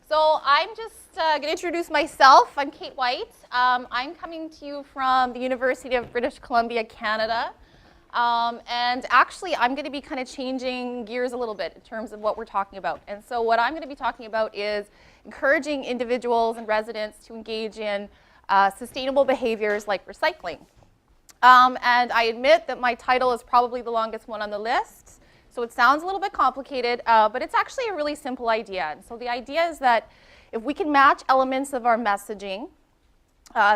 So I'm just going to introduce myself. I'm Kate White. I'm coming to you from the University of British Columbia, Canada. And actually, I'm going to be kind of changing gears a little bit in terms of what we're talking about. And so what I'm going to be talking about is encouraging individuals and residents to engage in sustainable behaviors like recycling. And I admit that my title is probably the longest one on the list. So it sounds a little bit complicated, but it's actually a really simple idea. And so the idea is that if we can match elements of our messaging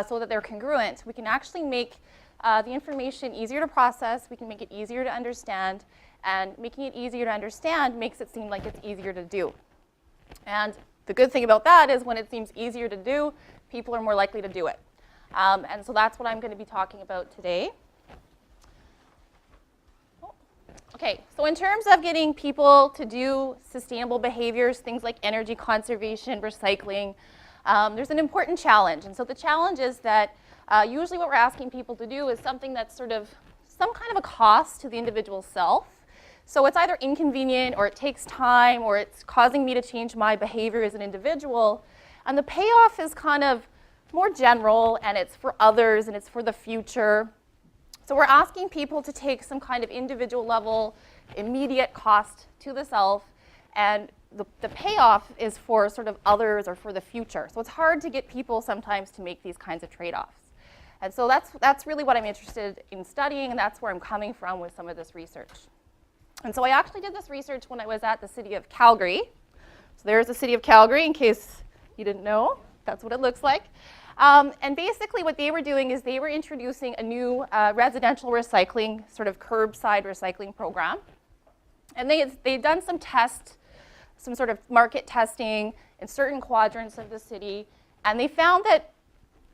so that they're congruent, we can actually make the information easier to process, we can make it easier to understand, and making it easier to understand makes it seem like it's easier to do. And the good thing about that is when it seems easier to do, people are more likely to do it. And so that's what I'm going to be talking about today. Okay, so in terms of getting people to do sustainable behaviors, things like energy conservation, recycling, there's an important challenge. And so the challenge is that usually what we're asking people to do is something that's sort of some kind of a cost to the individual self. So it's either inconvenient, or it takes time, or it's causing me to change my behavior as an individual. And the payoff is kind of more general, and it's for others, and it's for the future. So we're asking people to take some kind of individual level, immediate cost to the self, and the payoff is for sort of others or for the future. So it's hard to get people sometimes to make these kinds of trade-offs. And so that's really what I'm interested in studying, and that's where I'm coming from with some of this research. And so I actually did this research when I was at the city of Calgary. So there's the city of Calgary, in case you didn't know. That's what it looks like. And basically what they were doing is they were introducing a new residential recycling, sort of curbside recycling program. And they'd done some tests, some sort of market testing in certain quadrants of the city. And they found that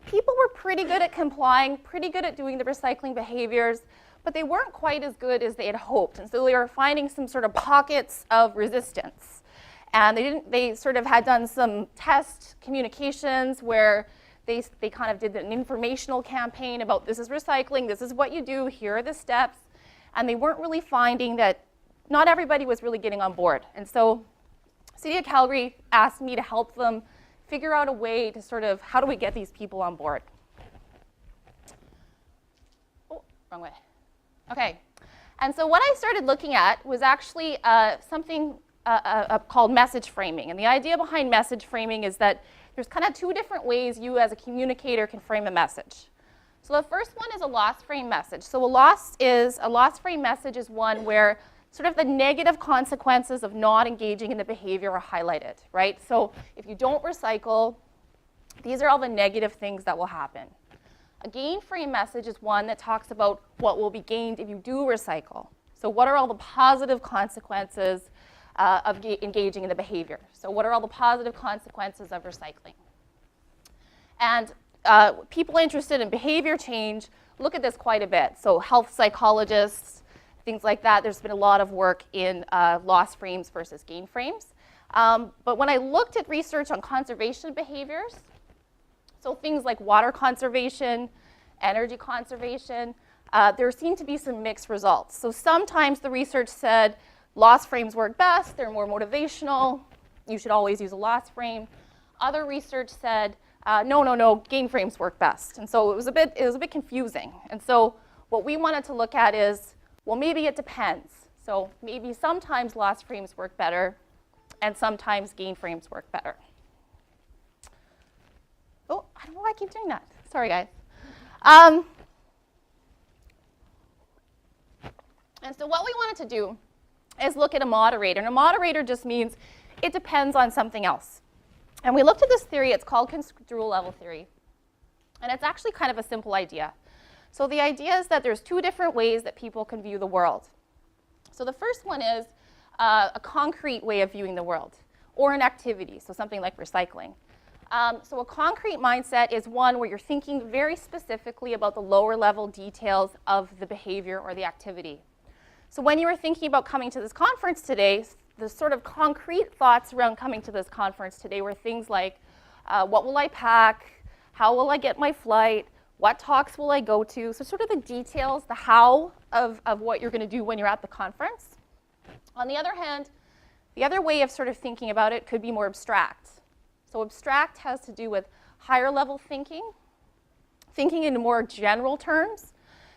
people were pretty good at complying, pretty good at doing the recycling behaviors, but they weren't quite as good as they had hoped. And so they were finding some sort of pockets of resistance. And they sort of had done some test communications where they kind of did an informational campaign about this is recycling, this is what you do, here are the steps. And they weren't really finding that not everybody was really getting on board. And so City of Calgary asked me to help them figure out a way to sort of, how do we get these people on board? Oh, wrong way. Okay. And so what I started looking at was actually something called message framing. And the idea behind message framing is that there's kind of two different ways you as a communicator can frame a message. So the first one is a loss frame message. So a loss frame message is one where sort of the negative consequences of not engaging in the behavior are highlighted, right? So if you don't recycle, these are all the negative things that will happen. A gain frame message is one that talks about what will be gained if you do recycle. So what are all the positive consequences of engaging in the behavior? So what are all the positive consequences of recycling? And people interested in behavior change look at this quite a bit. So health psychologists, things like that, there's been a lot of work in loss frames versus gain frames. But when I looked at research on conservation behaviors, so things like water conservation, energy conservation, there seemed to be some mixed results. So sometimes the research said loss frames work best, they're more motivational, you should always use a loss frame. Other research said, no, gain frames work best. And so it was a bit confusing. And so what we wanted to look at is, well, maybe it depends. So maybe sometimes loss frames work better, and sometimes gain frames work better. Oh, I don't know why I keep doing that. Sorry, guys. And so what we wanted to do is look at a moderator. And a moderator just means it depends on something else. And we looked at this theory. It's called construal level theory. And it's actually kind of a simple idea. So the idea is that there's two different ways that people can view the world. So the first one is a concrete way of viewing the world, or an activity, so something like recycling. So a concrete mindset is one where you're thinking very specifically about the lower level details of the behavior or the activity. So when you were thinking about coming to this conference today, the sort of concrete thoughts around coming to this conference today were things like, what will I pack? How will I get my flight? What talks will I go to? So sort of the details, the how of what you're going to do when you're at the conference. On the other hand, the other way of sort of thinking about it could be more abstract. So abstract has to do with higher level thinking in more general terms.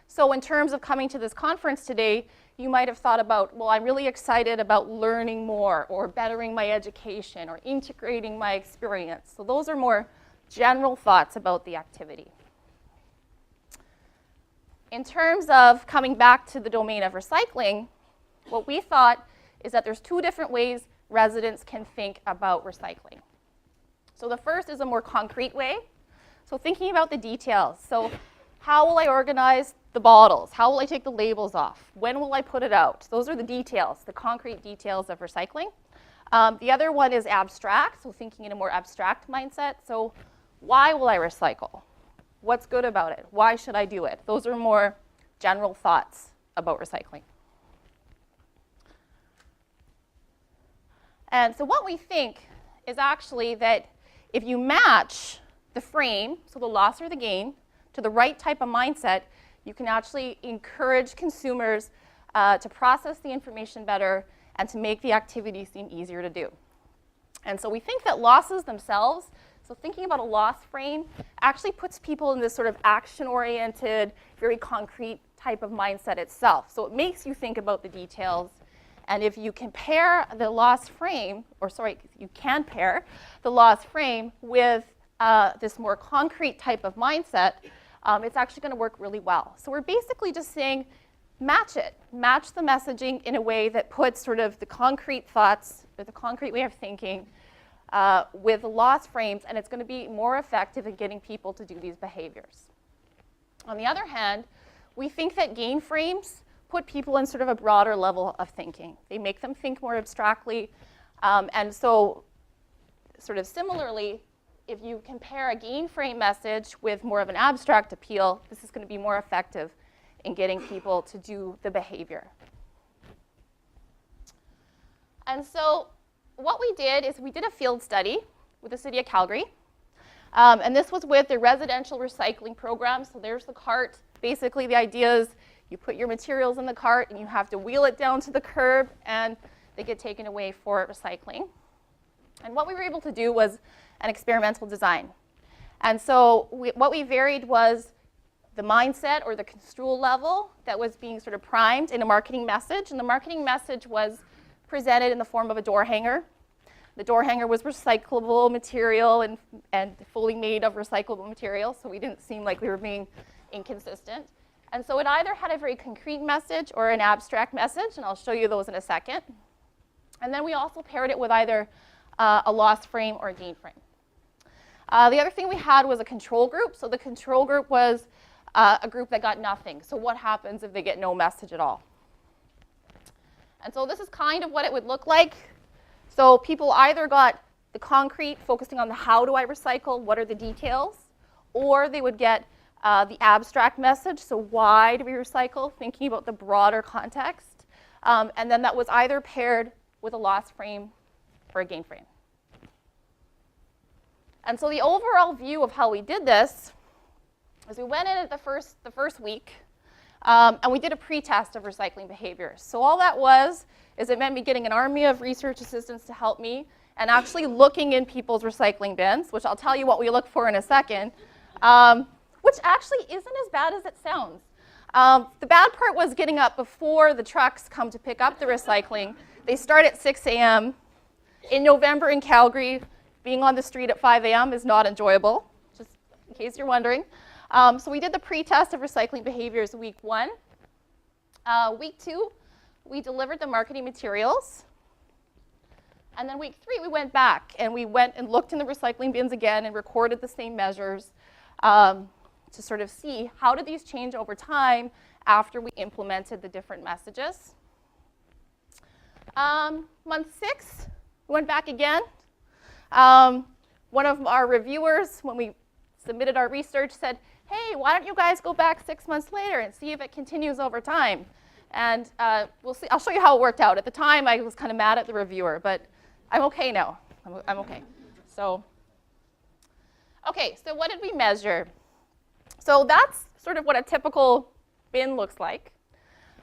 So in terms of coming to this conference today, you might have thought about, well, I'm really excited about learning more or bettering my education or integrating my experience. So those are more general thoughts about the activity. In terms of coming back to the domain of recycling, what we thought is that there's two different ways residents can think about recycling. So the first is a more concrete way. So thinking about the details. So how will I organize the bottles? How will I take the labels off? When will I put it out? Those are the details, the concrete details of recycling. The other one is abstract, so thinking in a more abstract mindset. So why will I recycle? What's good about it? Why should I do it? Those are more general thoughts about recycling. And so what we think is actually that if you match the frame, so the loss or the gain, to the right type of mindset, you can actually encourage consumers to process the information better and to make the activity seem easier to do. And so we think that losses themselves, so thinking about a loss frame, actually puts people in this sort of action-oriented, very concrete type of mindset itself. So it makes you think about the details. And if you compare the loss frame, you can pair the loss frame with this more concrete type of mindset, it's actually going to work really well. So we're basically just saying, match it. Match the messaging in a way that puts sort of the concrete thoughts, or the concrete way of thinking, with the loss frames, and it's going to be more effective in getting people to do these behaviors. On the other hand, we think that gain frames put people in sort of a broader level of thinking. They make them think more abstractly. And so sort of similarly, if you compare a gain frame message with more of an abstract appeal, this is going to be more effective in getting people to do the behavior. And so what we did is we did a field study with the City of Calgary. And this was with the residential recycling program. So there's the cart. Basically, the idea is you put your materials in the cart and you have to wheel it down to the curb and they get taken away for recycling. And what we were able to do was an experimental design. And so what we varied was the mindset or the construal level that was being sort of primed in a marketing message. And the marketing message was presented in the form of a door hanger. The door hanger was recyclable material and fully made of recyclable material, so we didn't seem like we were being inconsistent. And so it either had a very concrete message or an abstract message, and I'll show you those in a second. And then we also paired it with either a loss frame or a gain frame. The other thing we had was a control group. So the control group was a group that got nothing. So what happens if they get no message at all? And so this is kind of what it would look like. So people either got the concrete, focusing on the how do I recycle, what are the details, or they would get the abstract message, so why do we recycle, thinking about the broader context. And then that was either paired with a loss frame or a gain frame. And so the overall view of how we did this is we went in at the first week, and we did a pre-test of recycling behaviors. So all that was is it meant me getting an army of research assistants to help me and actually looking in people's recycling bins, which I'll tell you what we look for in a second, which actually isn't as bad as it sounds. The bad part was getting up before the trucks come to pick up the recycling. They start at 6 a.m. In November in Calgary, being on the street at 5 a.m. is not enjoyable, just in case you're wondering. So we did the pre-test of recycling behaviors week 1. Week 2, we delivered the marketing materials. And then week 3, we went back and we went and looked in the recycling bins again and recorded the same measures to sort of see how did these change over time after we implemented the different messages. Month 6, we went back again. One of our reviewers, when we submitted our research, said, hey, why don't you guys go back 6 months later and see if it continues over time? And we'll see. I'll show you how it worked out. At the time, I was kind of mad at the reviewer, but I'm okay now. I'm okay. So what did we measure? So that's sort of what a typical bin looks like.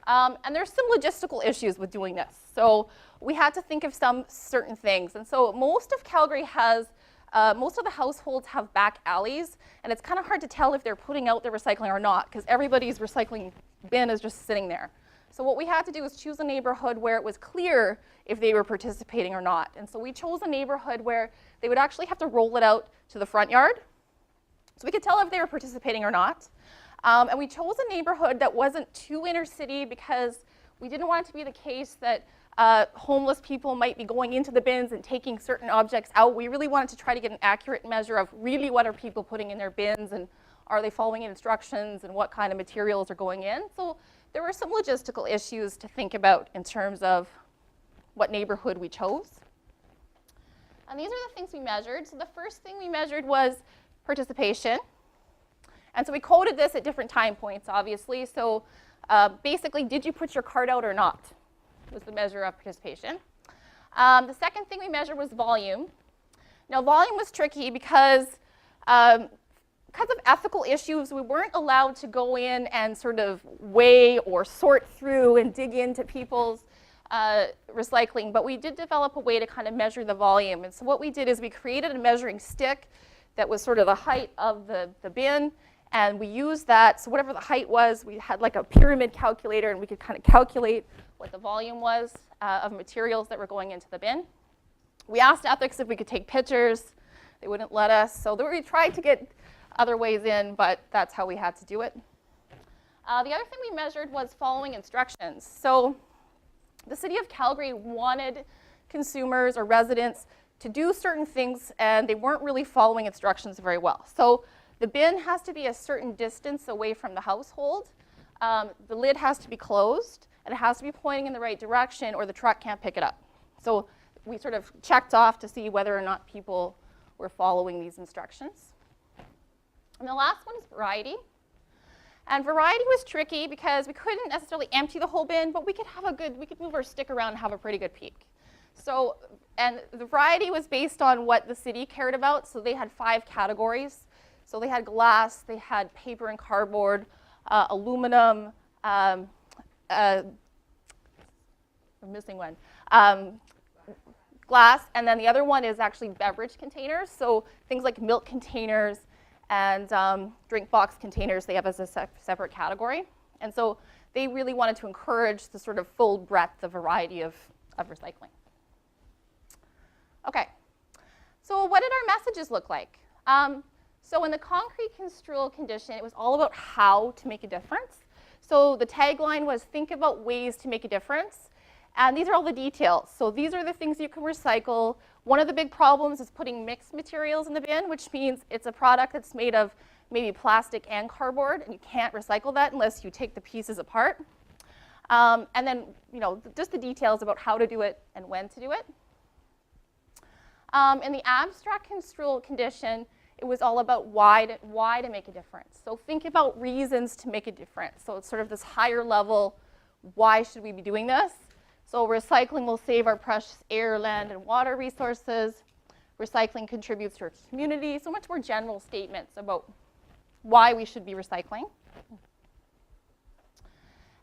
And there's some logistical issues with doing this. So we had to think of some certain things. And so most of Calgary has most of the households have back alleys, and it's kind of hard to tell if they're putting out their recycling or not, because everybody's recycling bin is just sitting there. So what we had to do was choose a neighborhood where it was clear if they were participating or not. And so we chose a neighborhood where they would actually have to roll it out to the front yard, so we could tell if they were participating or not. And we chose a neighborhood that wasn't too inner city because we didn't want it to be the case that homeless people might be going into the bins and taking certain objects out. We really wanted to try to get an accurate measure of really what are people putting in their bins, and are they following instructions, and what kind of materials are going in. So there were some logistical issues to think about in terms of what neighborhood we chose. And these are the things we measured. So the first thing we measured was participation. And so we coded this at different time points, obviously. So basically, did you put your card out or not? Was the measure of participation. The second thing we measured was volume. Now, volume was tricky because of ethical issues, we weren't allowed to go in and sort of weigh or sort through and dig into people's recycling, but we did develop a way to kind of measure the volume. And so what we did is we created a measuring stick that was sort of the height of the bin, and we used that. So whatever the height was, we had like a pyramid calculator, and we could kind of calculate what the volume was of materials that were going into the bin. We asked ethics if we could take pictures. They wouldn't let us. So we tried to get other ways in, but that's how we had to do it. The other thing we measured was following instructions. So the city of Calgary wanted consumers or residents to do certain things, and they weren't really following instructions very well. So the bin has to be a certain distance away from the household. The lid has to be closed, and it has to be pointing in the right direction, or the truck can't pick it up. So we sort of checked off to see whether or not people were following these instructions. And the last one is variety. And variety was tricky because we couldn't necessarily empty the whole bin, but we could move our stick around and have a pretty good peek. So, and the variety was based on what the city cared about. So they had 5 categories. So they had glass, they had paper and cardboard, aluminum, I'm missing one, glass, and then the other one is actually beverage containers. So things like milk containers and drink box containers, they have as a separate category. And so they really wanted to encourage the sort of full breadth of variety of recycling. Okay, so what did our messages look like? So in the concrete construal condition, it was all about how to make a difference. So the tagline was, think about ways to make a difference. And these are all the details. So these are the things you can recycle. One of the big problems is putting mixed materials in the bin, which means it's a product that's made of maybe plastic and cardboard, and you can't recycle that unless you take the pieces apart. And then, just the details about how to do it and when to do it. In the abstract construal condition, it was all about why to make a difference. So think about reasons to make a difference. So it's sort of this higher level, why should we be doing this? So recycling will save our precious air, land, and water resources. Recycling contributes to our community. So much more general statements about why we should be recycling.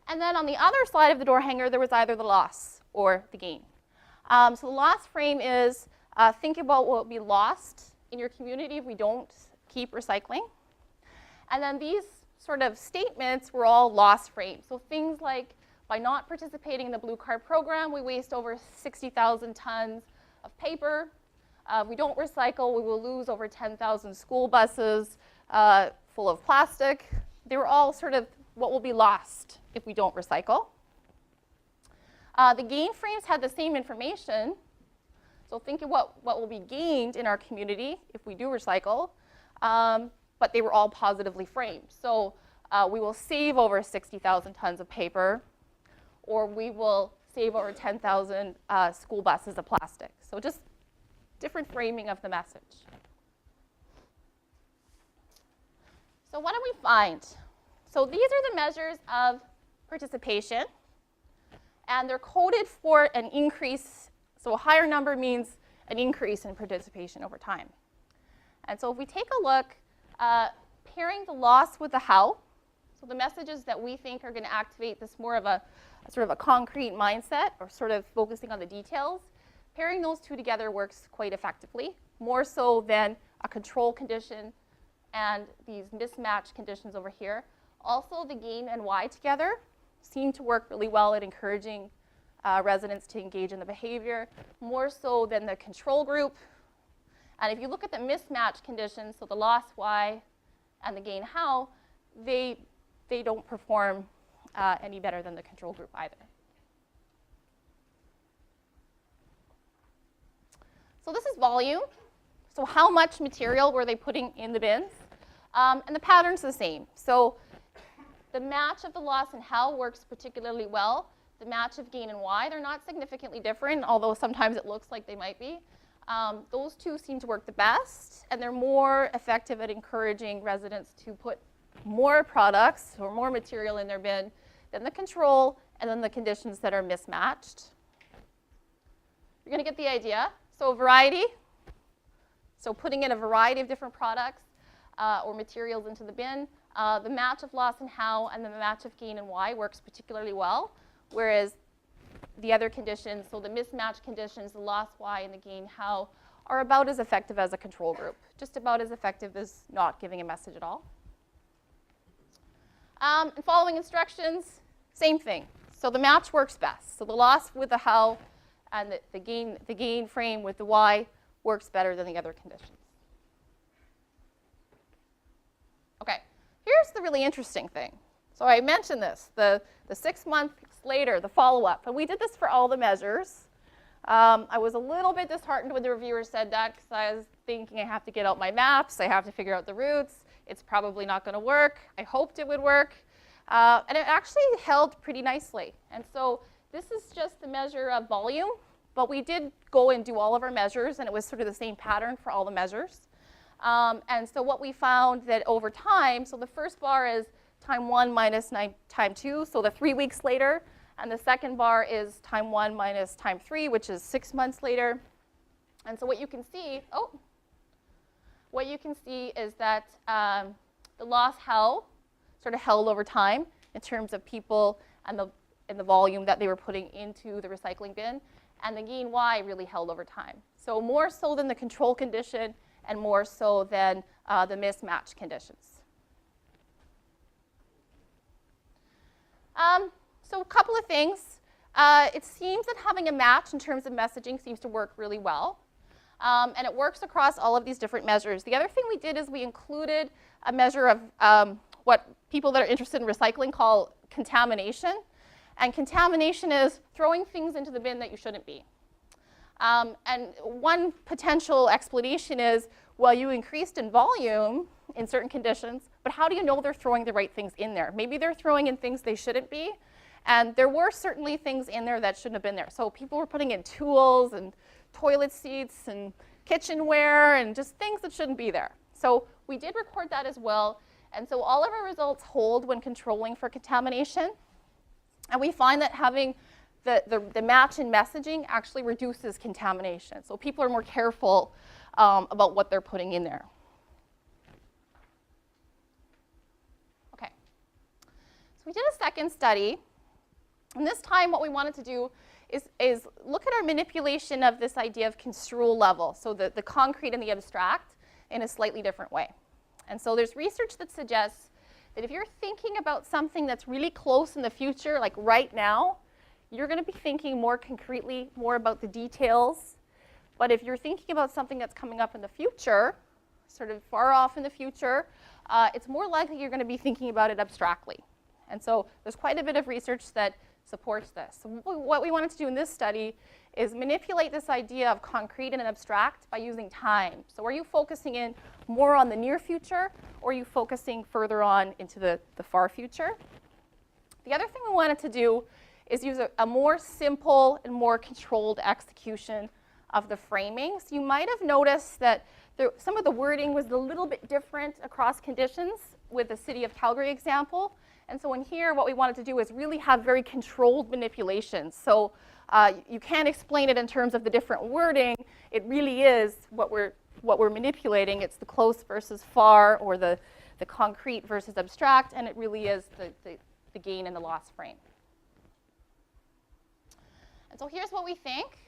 And then on the other side of the door hanger, there was either the loss or the gain. So the loss frame is think about what will be lost in your community if we don't keep recycling. And then these sort of statements were all loss frames. So things like, by not participating in the Blue Card program, we waste over 60,000 tons of paper. If we don't recycle, we will lose over 10,000 school buses full of plastic. They were all sort of what will be lost if we don't recycle. The gain frames had the same information. So think of what will be gained in our community if we do recycle, but they were all positively framed. So we will save over 60,000 tons of paper, or we will save over 10,000 school buses of plastic. So just different framing of the message. So what did we find? So these are the measures of participation, and they're coded for an increase. So a higher number means an increase in participation over time. And so if we take a look, pairing the loss with the how, so the messages that we think are going to activate this more of a sort of a concrete mindset, or sort of focusing on the details, pairing those two together works quite effectively, more so than a control condition and these mismatched conditions over here. Also, the gain and y together seem to work really well at encouraging residents to engage in the behavior, more so than the control group. And if you look at the mismatched conditions, so the loss y and the gain how, they don't perform any better than the control group either. So this is volume. So how much material were they putting in the bins? And the pattern's the same. So the match of the loss and how works particularly well. The match of gain and y, they're not significantly different, although sometimes it looks like they might be. Those two seem to work the best, and they're more effective at encouraging residents to put more products or more material in their bin than the control and then the conditions that are mismatched. You're going to get the idea. So variety, so putting in a variety of different products or materials into the bin. The match of loss and how and the match of gain and y works particularly well, whereas the other conditions, so the mismatched conditions, the loss y and the gain how, are about as effective as a control group, just about as effective as not giving a message at all. And following instructions, same thing. So the match works best. So the loss with the how and the gain frame with the y works better than the other conditions. Okay, here's the really interesting thing. So I mentioned this, the 6 months later, the follow-up. And we did this for all the measures. I was a little bit disheartened when the reviewer said that because I was thinking I have to get out my maps, I have to figure out the routes. It's probably not going to work. I hoped it would work. And it actually held pretty nicely. And so this is just the measure of volume. But we did go and do all of our measures, and it was sort of the same pattern for all the measures. And so what we found that over time, so the first bar is time 1 minus time 2, so the 3 weeks later. And the second bar is time 1 minus time 3, which is 6 months later. And so what you can see, is that the loss how sort of held over time in terms of people and the volume that they were putting into the recycling bin. And the gain y really held over time. So more so than the control condition and more so than the mismatch conditions. So a couple of things. It seems that having a match in terms of messaging seems to work really well. And it works across all of these different measures. The other thing we did is we included a measure of what people that are interested in recycling call contamination. And contamination is throwing things into the bin that you shouldn't be. And one potential explanation is, well, you increased in volume in certain conditions, but how do you know they're throwing the right things in there? Maybe they're throwing in things they shouldn't be. And there were certainly things in there that shouldn't have been there. So people were putting in tools and toilet seats and kitchenware and just things that shouldn't be there. So we did record that as well. And so all of our results hold when controlling for contamination. And we find that having the match in messaging actually reduces contamination. So people are more careful about what they're putting in there. Okay. So we did a second study. And this time what we wanted to do is look at our manipulation of this idea of construal level, so the concrete and the abstract, in a slightly different way. And so there's research that suggests that if you're thinking about something that's really close in the future, like right now, you're going to be thinking more concretely, more about the details. But if you're thinking about something that's coming up in the future, sort of far off in the future, it's more likely you're going to be thinking about it abstractly. And so there's quite a bit of research that supports this. So what we wanted to do in this study is manipulate this idea of concrete and abstract by using time. So are you focusing in more on the near future, or are you focusing further on into the far future? The other thing we wanted to do is use a more simple and more controlled execution of the framing. So you might have noticed that some of the wording was a little bit different across conditions with the City of Calgary example. And so in here, what we wanted to do is really have very controlled manipulations. So you can't explain it in terms of the different wording. It really is what we're manipulating. It's the close versus far, or the concrete versus abstract, and it really is the gain and the loss frame. And so here's what we think.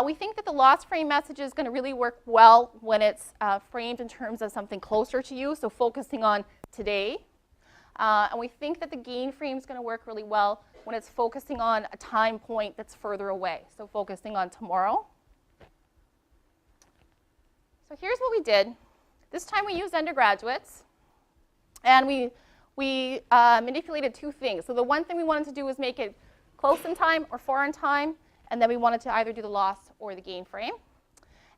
We think that the loss frame message is going to really work well when it's framed in terms of something closer to you, so focusing on today. And we think that the gain frame is going to work really well when it's focusing on a time point that's further away, so focusing on tomorrow. So here's what we did. This time we used undergraduates, and we manipulated two things. So the one thing we wanted to do was make it close in time or far in time, and then we wanted to either do the loss or the gain frame.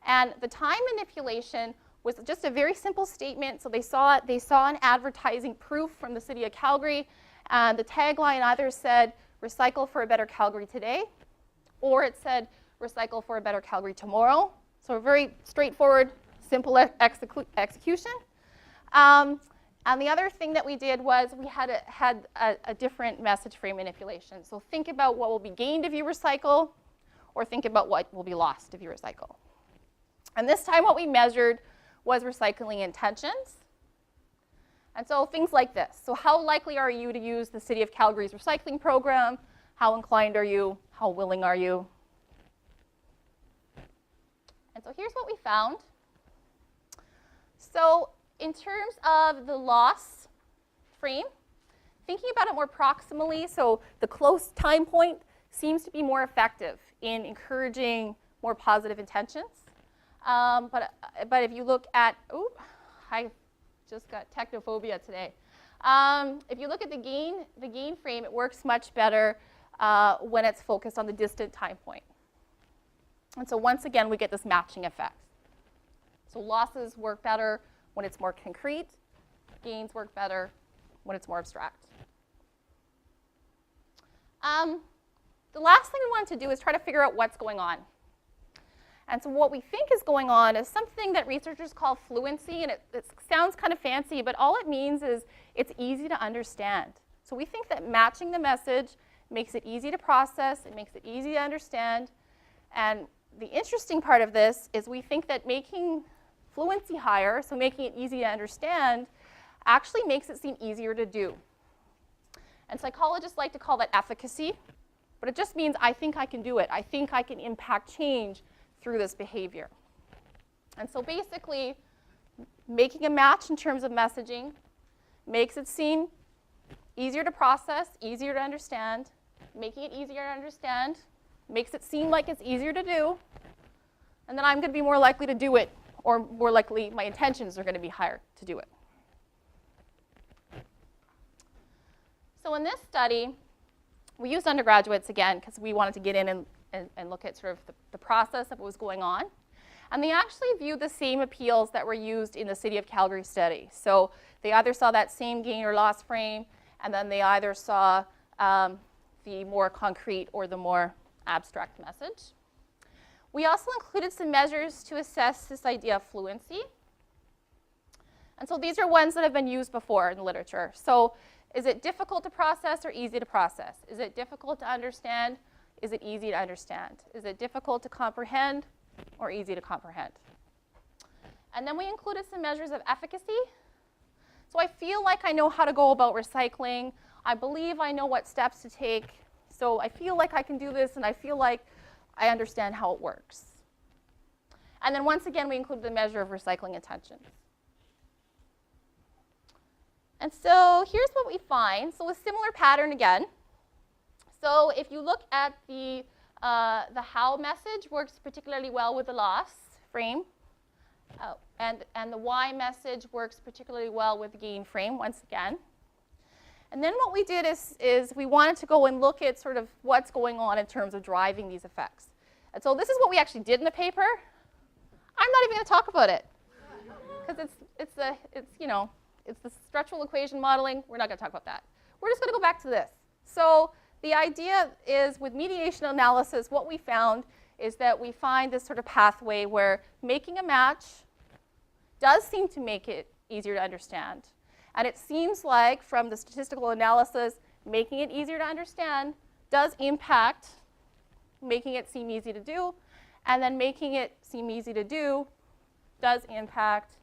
And the time manipulation was just a very simple statement. So they saw an advertising proof from the city of Calgary, and the tagline either said, "Recycle for a better Calgary today," or it said, "Recycle for a better Calgary tomorrow." So a very straightforward, simple execution. And the other thing that we did was we had a different message frame manipulation. So think about what will be gained if you recycle, or think about what will be lost if you recycle. And this time what we measured was recycling intentions. And so things like this. So how likely are you to use the City of Calgary's recycling program? How inclined are you? How willing are you? And so here's what we found. So in terms of the loss frame, thinking about it more proximally, so the close time point seems to be more effective in encouraging more positive intentions. But if you look at, I just got technophobia today. If you look at the gain frame, it works much better when it's focused on the distant time point. And so once again, we get this matching effect. So losses work better when it's more concrete. Gains work better when it's more abstract. The last thing we wanted to do is try to figure out what's going on. And so what we think is going on is something that researchers call fluency, and it sounds kind of fancy, but all it means is it's easy to understand. So we think that matching the message makes it easy to process, it makes it easy to understand, and the interesting part of this is we think that making fluency higher, so making it easy to understand, actually makes it seem easier to do. And psychologists like to call that efficacy, but it just means I think I can do it. I think I can impact change through this behavior. And so basically, making a match in terms of messaging makes it seem easier to process, easier to understand. Making it easier to understand makes it seem like it's easier to do. And then I'm going to be more likely to do it, or more likely my intentions are going to be higher to do it. So in this study, we used undergraduates again because we wanted to get in and look at sort of the process of what was going on. And they actually viewed the same appeals that were used in the City of Calgary study. So they either saw that same gain or loss frame, and then they either saw the more concrete or the more abstract message. We also included some measures to assess this idea of fluency. And so these are ones that have been used before in the literature. So is it difficult to process or easy to process? Is it difficult to understand? Is it easy to understand? Is it difficult to comprehend or easy to comprehend? And then we included some measures of efficacy. So I feel like I know how to go about recycling. I believe I know what steps to take. So I feel like I can do this, and I feel like I understand how it works. And then once again, we included the measure of recycling intentions. And so here's what we find. So a similar pattern again. So if you look at the how message works particularly well with the loss frame, and the why message works particularly well with the gain frame, once again. And then what we did is we wanted to go and look at sort of what's going on in terms of driving these effects. And so this is what we actually did in the paper. I'm not even going to talk about it because it's the structural equation modeling. We're not going to talk about that. We're just going to go back to this. So the idea is with mediation analysis, what we found is that we find this sort of pathway where making a match does seem to make it easier to understand. And it seems like from the statistical analysis, making it easier to understand does impact making it seem easy to do. And then making it seem easy to do does impact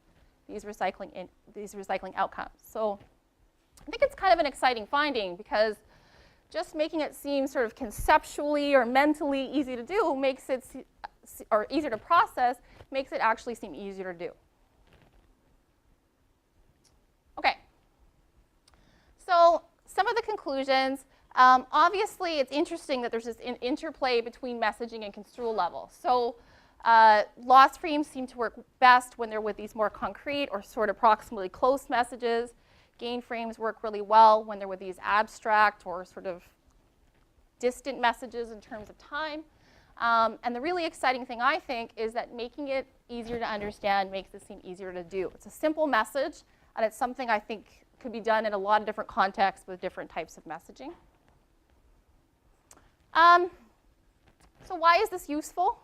these recycling outcomes. So I think it's kind of an exciting finding because just making it seem sort of conceptually or mentally easy to do makes it or easier to process makes it actually seem easier to do. Okay. So some of the conclusions, obviously it's interesting that there's this interplay between messaging and construal level. So loss frames seem to work best when they're with these more concrete or sort of approximately close messages. Gain frames work really well when they're with these abstract or sort of distant messages in terms of time. And the really exciting thing, I think, is that making it easier to understand makes it seem easier to do. It's a simple message, and it's something I think could be done in a lot of different contexts with different types of messaging. So why is this useful?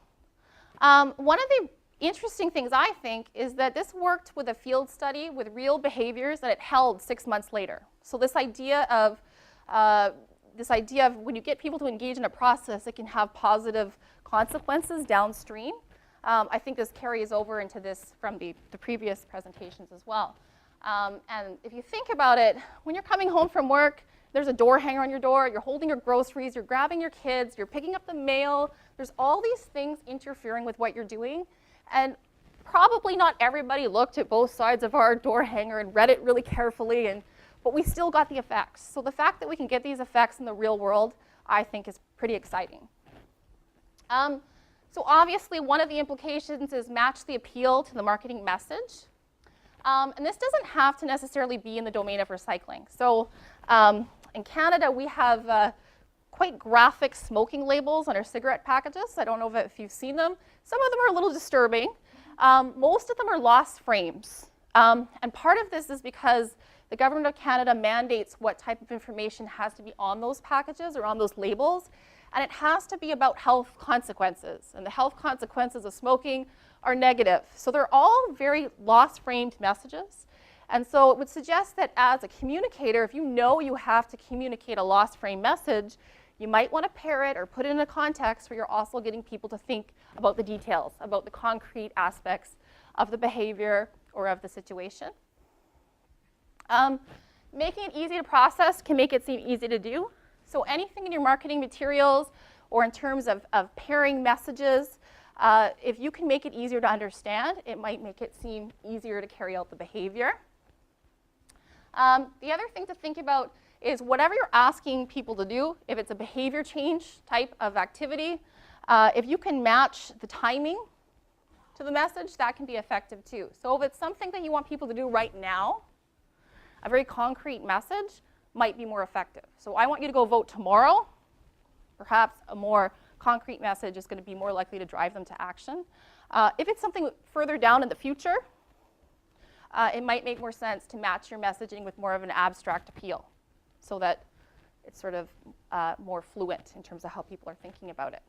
One of the interesting things, I think, is that this worked with a field study with real behaviors that it held 6 months later. So this idea of when you get people to engage in a process, it can have positive consequences downstream. I think this carries over into this from the previous presentations as well. And if you think about it, when you're coming home from work, there's a door hanger on your door, you're holding your groceries, you're grabbing your kids, you're picking up the mail. There's all these things interfering with what you're doing. And probably not everybody looked at both sides of our door hanger and read it really carefully, but we still got the effects. So the fact that we can get these effects in the real world, I think, is pretty exciting. So obviously, one of the implications is match the appeal to the marketing message. And this doesn't have to necessarily be in the domain of recycling. So in Canada, we have quite graphic smoking labels on our cigarette packages. I don't know if you've seen them. Some of them are a little disturbing. Most of them are loss frames. And part of this is because the Government of Canada mandates what type of information has to be on those packages or on those labels. And it has to be about health consequences. And the health consequences of smoking are negative. So they're all very loss-framed messages. And so it would suggest that as a communicator, if you know you have to communicate a loss-frame message, you might want to pair it or put it in a context where you're also getting people to think about the details, about the concrete aspects of the behavior or of the situation. Making it easy to process can make it seem easy to do. So anything in your marketing materials or in terms of pairing messages, if you can make it easier to understand, it might make it seem easier to carry out the behavior. The other thing to think about is whatever you're asking people to do, if it's a behavior change type of activity, if you can match the timing to the message, that can be effective too. So if it's something that you want people to do right now, a very concrete message might be more effective. So I want you to go vote tomorrow. Perhaps a more concrete message is going to be more likely to drive them to action. If it's something further down in the future, it might make more sense to match your messaging with more of an abstract appeal so that it's sort of more fluent in terms of how people are thinking about it.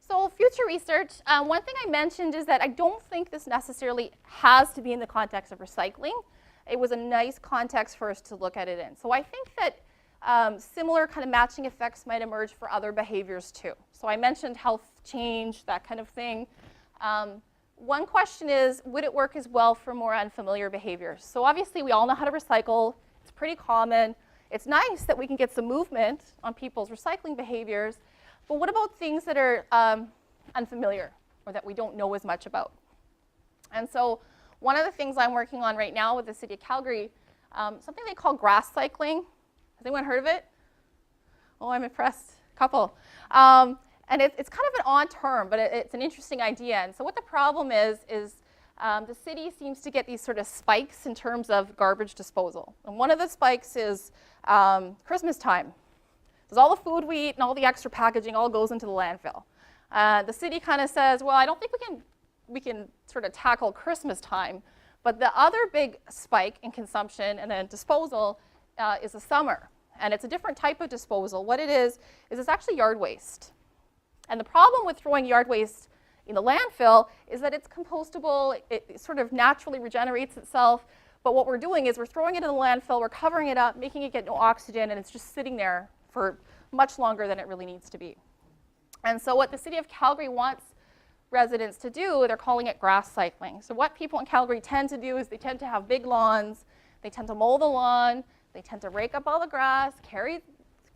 So future research, one thing I mentioned is that I don't think this necessarily has to be in the context of recycling. It was a nice context for us to look at it in. So I think that similar kind of matching effects might emerge for other behaviors too. So I mentioned health change, that kind of thing. One question is, would it work as well for more unfamiliar behaviors? So obviously we all know how to recycle. It's pretty common. It's nice that we can get some movement on people's recycling behaviors. But what about things that are unfamiliar or that we don't know as much about? And so one of the things I'm working on right now with the City of Calgary, something they call grass cycling. Has anyone heard of it? Oh, I'm impressed. Couple. And it's kind of an odd term, but it's an interesting idea. And so what the problem is the city seems to get these sort of spikes in terms of garbage disposal. And one of the spikes is Christmas time. Because all the food we eat and all the extra packaging all goes into the landfill. The city kind of says, well, I don't think we can sort of tackle Christmas time. But the other big spike in consumption and then disposal is the summer. And it's a different type of disposal. What it is it's actually yard waste. And the problem with throwing yard waste in the landfill is that it's compostable. It sort of naturally regenerates itself. But what we're doing is we're throwing it in the landfill, we're covering it up, making it get no oxygen, and it's just sitting there for much longer than it really needs to be. And so what the City of Calgary wants residents to do, they're calling it grass cycling. So what people in Calgary tend to do is they tend to have big lawns, they tend to mow the lawn, they tend to rake up all the grass, carry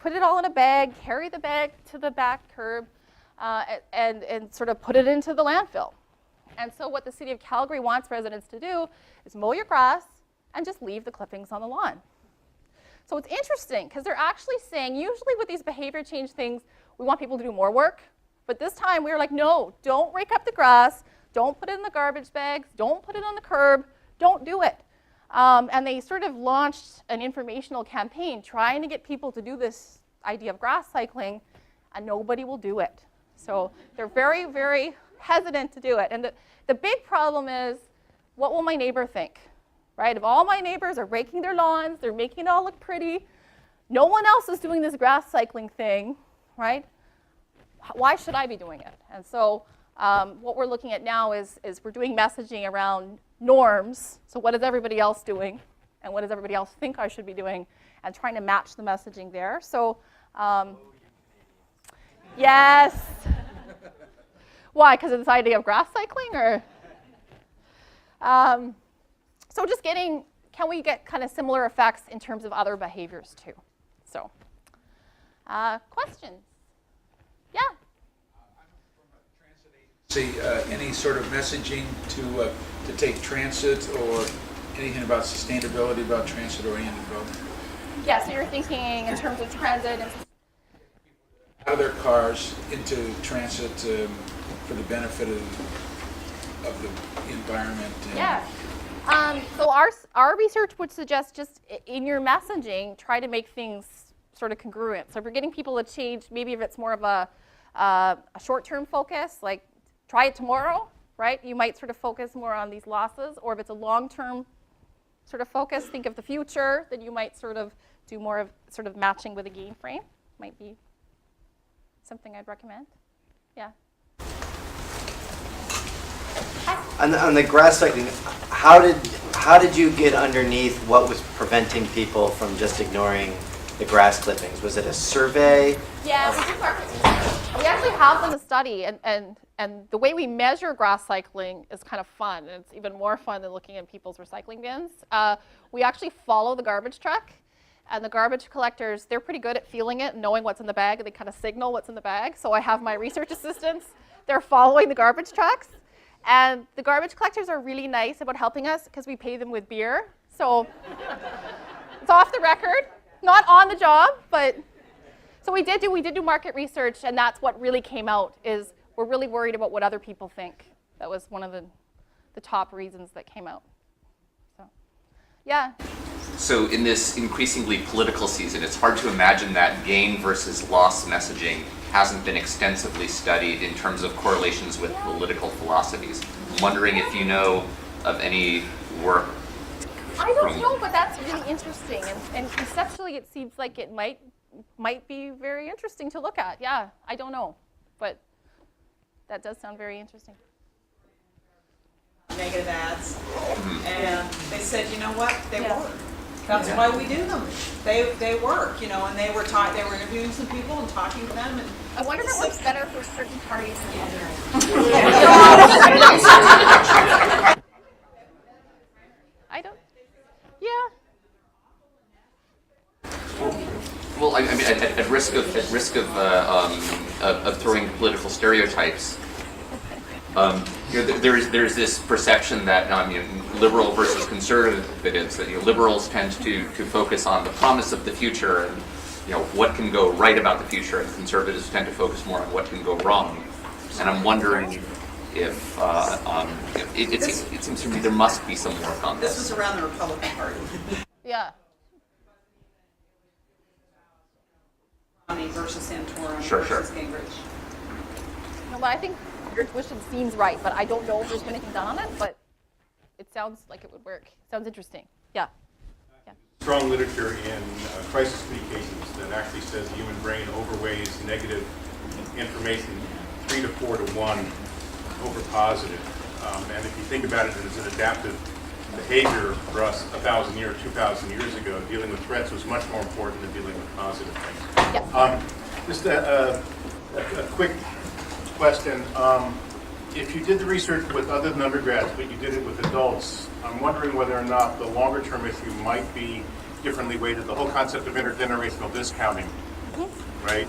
put it all in a bag, carry the bag to the back curb, and sort of put it into the landfill. And so what the city of Calgary wants residents to do is mow your grass and just leave the clippings on the lawn. So it's interesting because they're actually saying, usually with these behavior change things, we want people to do more work. But this time we were like, no, don't rake up the grass, don't put it in the garbage bags, don't put it on the curb, don't do it. And they sort of launched an informational campaign trying to get people to do this idea of grass cycling, and nobody will do it. So they're very, very hesitant to do it. And the big problem is, what will my neighbor think? Right? If all my neighbors are raking their lawns, they're making it all look pretty, no one else is doing this grass cycling thing, right? Why should I be doing it? And so what we're looking at now is we're doing messaging around norms. So what is everybody else doing? And what does everybody else think I should be doing? And trying to match the messaging there. So yes. Why? Because of this idea of grass cycling? Or so just getting, can we get kind of similar effects in terms of other behaviors too? So questions? Yeah? See, any sort of messaging to take transit or anything about sustainability about transit-oriented development? Yeah, so you're thinking in terms of transit and Out of their cars into transit for the benefit of the environment. And yeah. So our research would suggest just in your messaging, try to make things sort of congruent. So if you're getting people to change, maybe if it's more of a short-term focus, like try it tomorrow, right? You might sort of focus more on these losses. Or if it's a long-term sort of focus, think of the future, then you might sort of do more of sort of matching with a gain frame. Might be something I'd recommend. Yeah. On the grass cycling, how did you get underneath what was preventing people from just ignoring the grass clippings? Was it a survey? Yeah, we did market research. We actually have done a study, and the way we measure grass cycling is kind of fun. And it's even more fun than looking at people's recycling bins. We actually follow the garbage truck, and the garbage collectors, they're pretty good at feeling it and knowing what's in the bag, and they kind of signal what's in the bag. So I have my research assistants, they're following the garbage trucks. And the garbage collectors are really nice about helping us because we pay them with beer. So it's off the record, not on the job, but so we did do market research, and that's what really came out is we're really worried about what other people think. That was one of the top reasons that came out. So, yeah. So in this increasingly political season, it's hard to imagine that gain versus loss messaging hasn't been extensively studied in terms of correlations with political philosophies. I'm wondering if you know of any work. I don't know, but that's really interesting. And conceptually, it seems like it might be very interesting to look at. Yeah, I don't know, but that does sound very interesting. Negative ads, and they said, you know what, they work. That's why we do them. They work, and they were interviewing some people and talking to them. And I wonder if it works better for certain parties than others. I don't. Yeah. Well, I mean, at risk of throwing political stereotypes, there's this perception that liberal versus conservatives, that liberals tend to focus on the promise of the future and what can go right about the future, and conservatives tend to focus more on what can go wrong. And I'm wondering if it seems to me there must be some work on this. This was around the Republican Party. Yeah. Versus Santorum Sure. versus Gingrich. No, but I think your tuition seems right, but I don't know if there's been anything done on it, but it sounds like it would work. Sounds interesting. Yeah. Strong literature in crisis communications that actually says the human brain overweighs negative information 3 to 4 to 1 over positive. And if you think about it as an adaptive behavior for us 1,000 years, 2,000 years ago, dealing with threats was much more important than dealing with positive things. Yeah. Just a quick question. If you did the research with other than undergrads, but you did it with adults, I'm wondering whether or not the longer term issue might be differently weighted. The whole concept of intergenerational discounting right?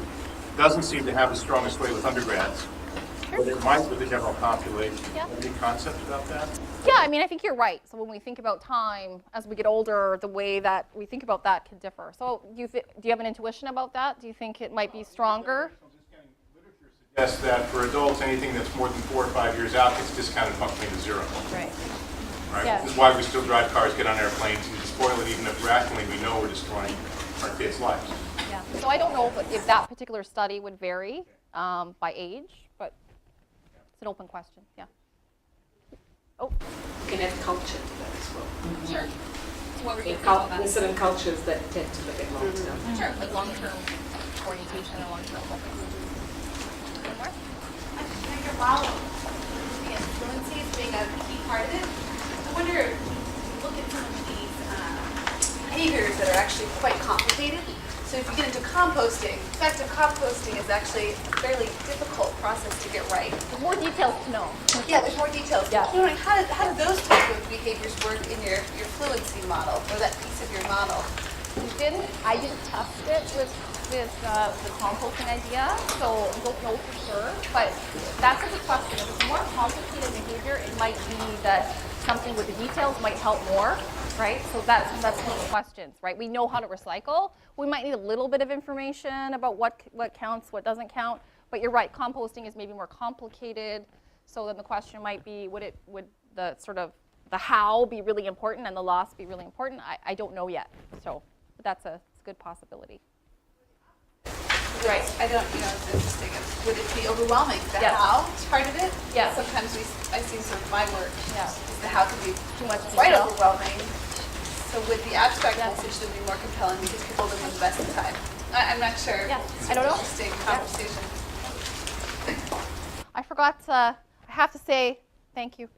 Doesn't seem to have the strongest way with undergrads, but it might with the general population. Yeah. Any concept about that? Yeah, I mean, I think you're right. So when we think about time, as we get older, the way that we think about that can differ. So do you have an intuition about that? Do you think it might be stronger? Suggests that for adults, anything that's more than 4 or 5 years out gets discounted functionally to zero. Right. Right? Yes. This is why we still drive cars, get on airplanes, and spoil it, even if rationally we know we're destroying our kids' lives. Yeah. So I don't know if that particular study would vary by age, but it's an open question. Yeah. Oh, You can have culture to that as well. sure. What were you There's certain cultures that tend to look at long term. Sure, like long-term orientation and long-term focus. One more? I figure while the fluency is being a key part of it, I wonder if you look at some of these behaviors that are actually quite complicated. So if you get into composting, effective composting is actually a fairly difficult process to get right. There's more details to know. Yeah, there's more details. Yeah. I'm wondering how do those type of behaviors work in your fluency model or that piece of your model? I didn't test it with the composting idea, so I don't know for sure. But that's a good question. If it's more complicated behavior, it might be that something with the details might help more, right? So that's one of the questions, right? We know how to recycle. We might need a little bit of information about what counts, what doesn't count. But you're right, composting is maybe more complicated. So then the question might be, would the sort of the how be really important and the loss be really important? I don't know yet. So, but that's a good possibility. Right. I don't, it's interesting. Would it be overwhelming? The Yes. how is part of it? Yeah. Sometimes I see some of my work. Yeah. Is the how can be Too much quite detail. overwhelming. So would the abstract Yeah. message then be more compelling because people would invest the time? I'm not sure. Yeah. It's I don't know. Interesting Yeah. conversation. I forgot, I have to say thank you.